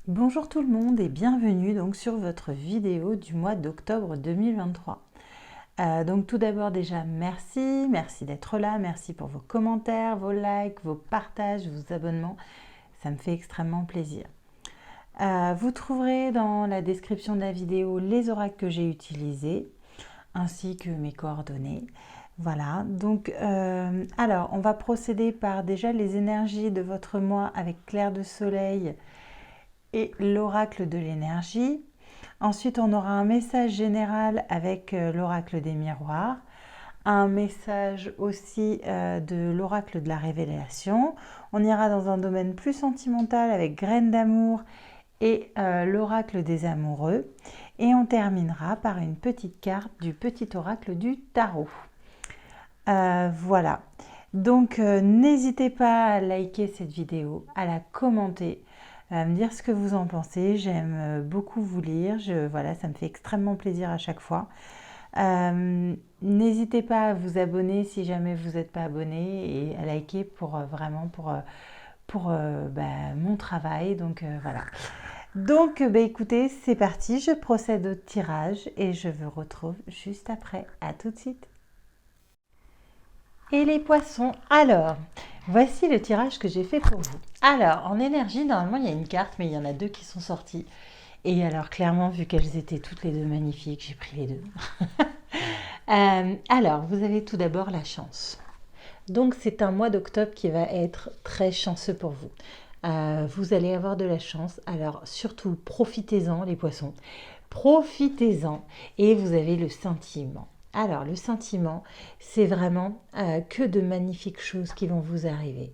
Bonjour tout le monde et bienvenue donc sur votre vidéo du mois d'octobre 2023. Donc tout d'abord déjà merci d'être là, merci pour vos commentaires, vos likes, vos partages, vos abonnements, ça me fait extrêmement plaisir. Vous trouverez dans la description de la vidéo les oracles que j'ai utilisés ainsi que mes coordonnées. Voilà, donc alors on va procéder par déjà les énergies de votre mois avec Clair de Soleil et l'oracle de l'énergie. Ensuite, on aura un message général avec l'oracle des miroirs, un message aussi de l'oracle de la révélation. On ira dans un domaine plus sentimental avec graines d'amour et l'oracle des amoureux. Et on terminera par une petite carte du petit oracle du tarot. Voilà. Donc, n'hésitez pas à liker cette vidéo, à la commenter, à me dire ce que vous en pensez. J'aime beaucoup vous lire. Voilà, ça me fait extrêmement plaisir à chaque fois. N'hésitez pas à vous abonner si jamais vous n'êtes pas abonné et à liker pour vraiment pour mon travail. Donc, voilà. Donc, écoutez, c'est parti. Je procède au tirage et je vous retrouve juste après. À tout de suite. Et les poissons, alors, voici le tirage que j'ai fait pour vous. Alors, en énergie, normalement, il y a une carte, mais il y en a deux qui sont sorties. Et alors, clairement, vu qu'elles étaient toutes les deux magnifiques, j'ai pris les deux. Alors, vous avez tout d'abord la chance. Donc, c'est un mois d'octobre qui va être très chanceux pour vous. Vous allez avoir de la chance. Alors, surtout, profitez-en, les poissons. Profitez-en. Et vous avez le sentiment. Alors, le sentiment, c'est vraiment que de magnifiques choses qui vont vous arriver.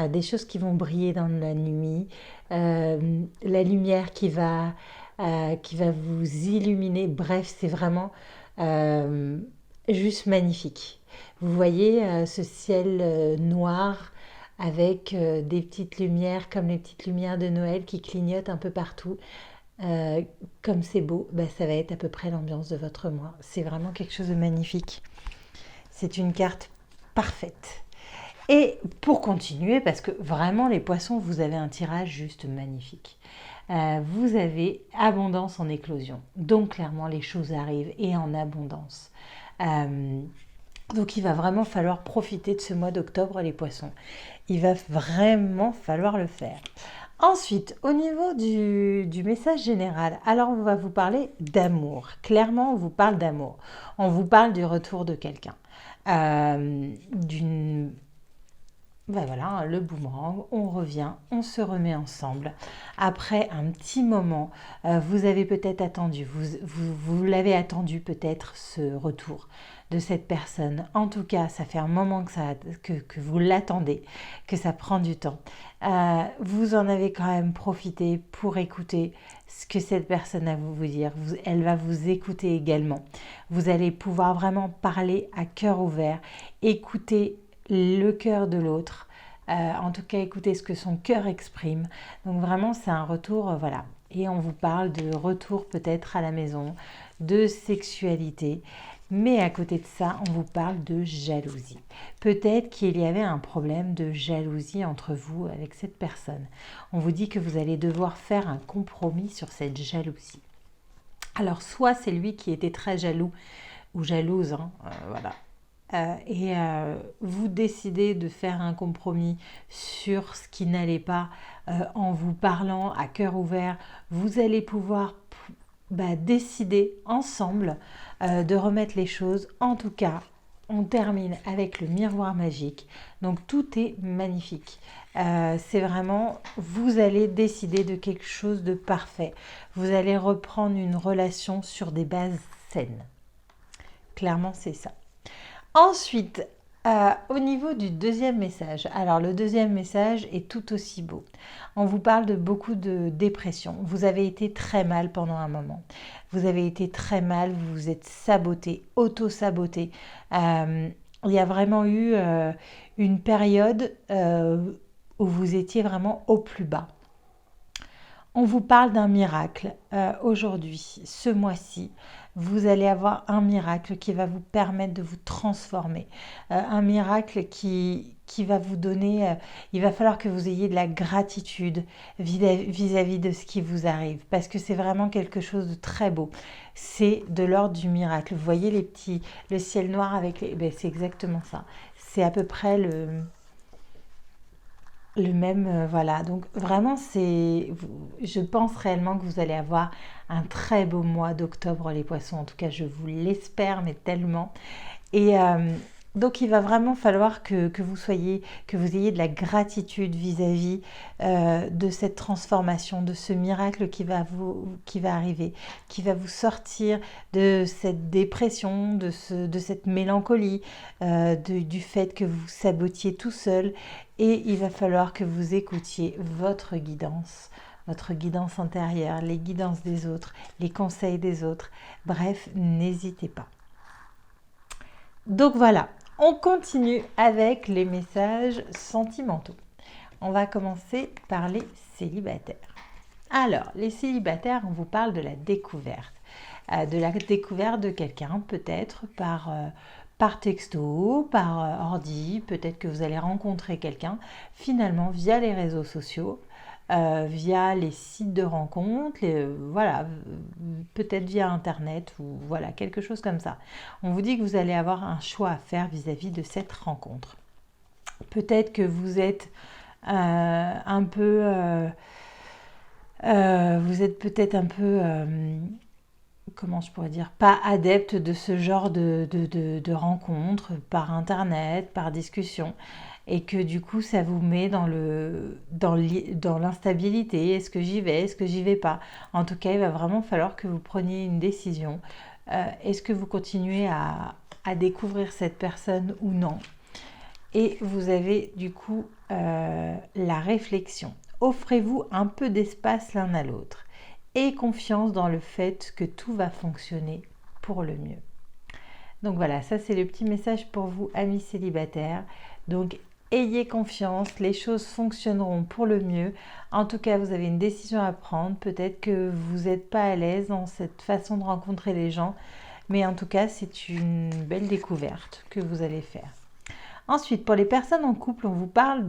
Des choses qui vont briller dans la nuit, la lumière qui va vous illuminer. Bref, c'est vraiment juste magnifique. Vous voyez ce ciel noir avec des petites lumières comme les petites lumières de Noël qui clignotent un peu partout. Comme c'est beau, ça va être à peu près l'ambiance de votre mois. C'est vraiment quelque chose de magnifique. C'est une carte parfaite. Et pour continuer, parce que vraiment les poissons, vous avez un tirage juste magnifique. Vous avez abondance en éclosion. Donc clairement, les choses arrivent et en abondance. Donc il va vraiment falloir profiter de ce mois d'octobre, les poissons. Il va vraiment falloir le faire. Ensuite, au niveau du message général, alors on va vous parler d'amour. Clairement, on vous parle d'amour. On vous parle du retour de quelqu'un. Voilà, le boomerang, on revient, on se remet ensemble. Après un petit moment, vous avez peut-être attendu, vous l'avez attendu peut-être ce retour de cette personne. En tout cas, ça fait un moment que vous l'attendez, que ça prend du temps. Vous en avez quand même profité pour écouter ce que cette personne a à vous dire. Elle va vous écouter également. Vous allez pouvoir vraiment parler à cœur ouvert, écouter le cœur de l'autre, en tout cas écouter ce que son cœur exprime. Donc vraiment c'est un retour, voilà. Et on vous parle de retour peut-être à la maison, de sexualité, mais à côté de ça on vous parle de jalousie. Peut-être qu'il y avait un problème de jalousie entre vous avec cette personne. On vous dit que vous allez devoir faire un compromis sur cette jalousie. Alors soit c'est lui qui était très jaloux ou jalouse, hein, voilà. Vous décidez de faire un compromis sur ce qui n'allait pas en vous parlant à cœur ouvert. Vous allez pouvoir décider ensemble de remettre les choses. En tout cas, on termine avec le miroir magique. Donc tout est magnifique. C'est vraiment, vous allez décider de quelque chose de parfait. Vous allez reprendre une relation sur des bases saines. Clairement, c'est ça. Ensuite, au niveau du deuxième message, alors le deuxième message est tout aussi beau. On vous parle de beaucoup de dépression. Vous avez été très mal pendant un moment. Vous avez été très mal, vous vous êtes saboté, auto-saboté. Il y a vraiment eu une période où vous étiez vraiment au plus bas. On vous parle d'un miracle aujourd'hui, ce mois-ci. vous allez avoir un miracle qui va vous permettre de vous transformer. Un miracle qui va vous donner, il va falloir que vous ayez de la gratitude vis-à-vis de ce qui vous arrive, parce que c'est vraiment quelque chose de très beau. C'est de l'ordre du miracle. Vous voyez le ciel noir avec les... Ben, c'est exactement ça. C'est à peu près le même, voilà. Donc vraiment, je pense réellement que vous allez avoir un très beau mois d'octobre, les poissons. En tout cas, je vous l'espère, mais tellement. Et donc, il va vraiment falloir que vous ayez de la gratitude vis-à-vis de cette transformation, de ce miracle qui va arriver, qui va vous sortir de cette dépression, de cette mélancolie, du fait que vous sabotiez tout seul. Et il va falloir que vous écoutiez votre guidance intérieure, les guidances des autres, les conseils des autres. Bref, n'hésitez pas. Donc voilà, on continue avec les messages sentimentaux. On va commencer par les célibataires. Alors, les célibataires, on vous parle de la découverte. De la découverte de quelqu'un, peut-être par texto, par ordi, peut-être que vous allez rencontrer quelqu'un finalement via les réseaux sociaux, via les sites de rencontres, voilà, peut-être via internet ou voilà, quelque chose comme ça. On vous dit que vous allez avoir un choix à faire vis-à-vis de cette rencontre. Peut-être que vous êtes un peu... vous êtes peut-être un peu... comment je pourrais dire, pas adepte de ce genre de rencontres par internet, par discussion, et que du coup ça vous met dans l'instabilité. Est-ce que j'y vais, est-ce que j'y vais pas? En tout cas, il va vraiment falloir que vous preniez une décision. Est-ce que vous continuez à découvrir cette personne ou non? Et vous avez du coup la réflexion. Offrez-vous un peu d'espace l'un à l'autre. Et confiance dans le fait que tout va fonctionner pour le mieux. Donc voilà, ça c'est le petit message pour vous, amis célibataires. Donc ayez confiance, les choses fonctionneront pour le mieux. En tout cas, vous avez une décision à prendre. Peut-être que vous n'êtes pas à l'aise dans cette façon de rencontrer les gens, mais en tout cas, c'est une belle découverte que vous allez faire. Ensuite, pour les personnes en couple, on vous parle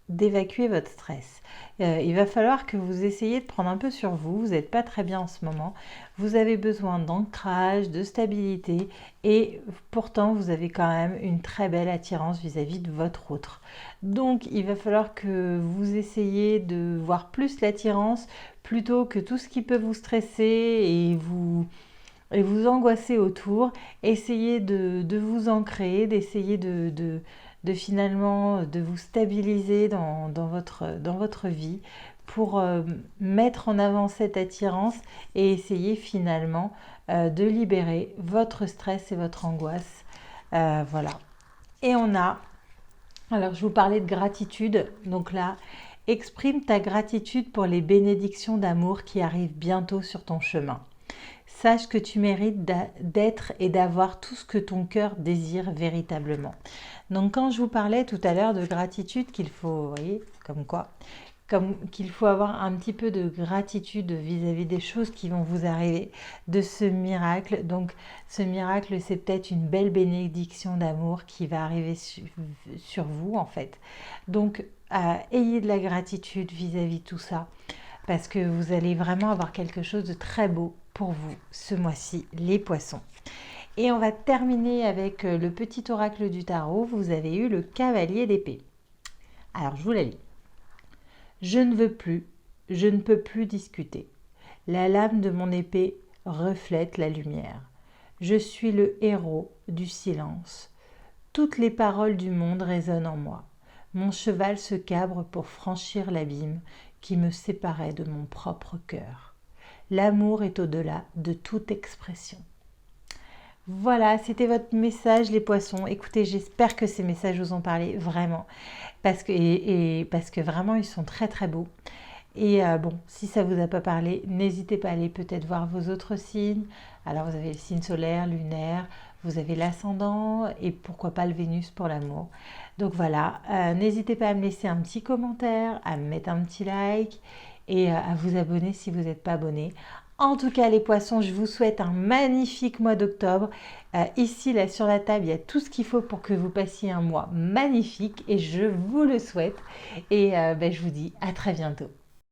d'évacuer votre stress. Il va falloir que vous essayiez de prendre un peu sur vous. Vous n'êtes pas très bien en ce moment. Vous avez besoin d'ancrage, de stabilité et pourtant vous avez quand même une très belle attirance vis-à-vis de votre autre. Donc il va falloir que vous essayiez de voir plus l'attirance plutôt que tout ce qui peut vous stresser et vous angoisser autour. Essayez de vous ancrer, d'essayer de finalement de vous stabiliser dans votre vie pour mettre en avant cette attirance et essayer finalement de libérer votre stress et votre angoisse. Voilà. Et alors je vous parlais de gratitude, donc là, exprime ta gratitude pour les bénédictions d'amour qui arrivent bientôt sur ton chemin. Sache que tu mérites d'être et d'avoir tout ce que ton cœur désire véritablement. Donc quand je vous parlais tout à l'heure de gratitude qu'il faut, vous voyez, qu'il faut avoir un petit peu de gratitude vis-à-vis des choses qui vont vous arriver, de ce miracle. Donc ce miracle, c'est peut-être une belle bénédiction d'amour qui va arriver sur vous en fait. Donc ayez de la gratitude vis-à-vis de tout ça, parce que vous allez vraiment avoir quelque chose de très beau pour vous ce mois-ci, les poissons. Et on va terminer avec le petit oracle du tarot. Vous avez eu le cavalier d'épée. Alors je vous la lis. Je ne veux plus, je ne peux plus discuter. La lame de mon épée reflète la lumière. Je suis le héros du silence. Toutes les paroles du monde résonnent en moi. Mon cheval se cabre pour franchir l'abîme qui me séparait de mon propre cœur. L'amour est au-delà de toute expression. Voilà, c'était votre message les poissons. Écoutez, j'espère que ces messages vous ont parlé vraiment, parce que vraiment ils sont très très beaux. Et bon, si ça vous a pas parlé, n'hésitez pas à aller peut-être voir vos autres signes. Alors vous avez le signe solaire, lunaire, vous avez l'ascendant et pourquoi pas le Vénus pour l'amour. Donc voilà, n'hésitez pas à me laisser un petit commentaire, à me mettre un petit like et à vous abonner si vous n'êtes pas abonné. En tout cas, les poissons, je vous souhaite un magnifique mois d'octobre. Ici, là, sur la table, il y a tout ce qu'il faut pour que vous passiez un mois magnifique et je vous le souhaite. Et je vous dis à très bientôt.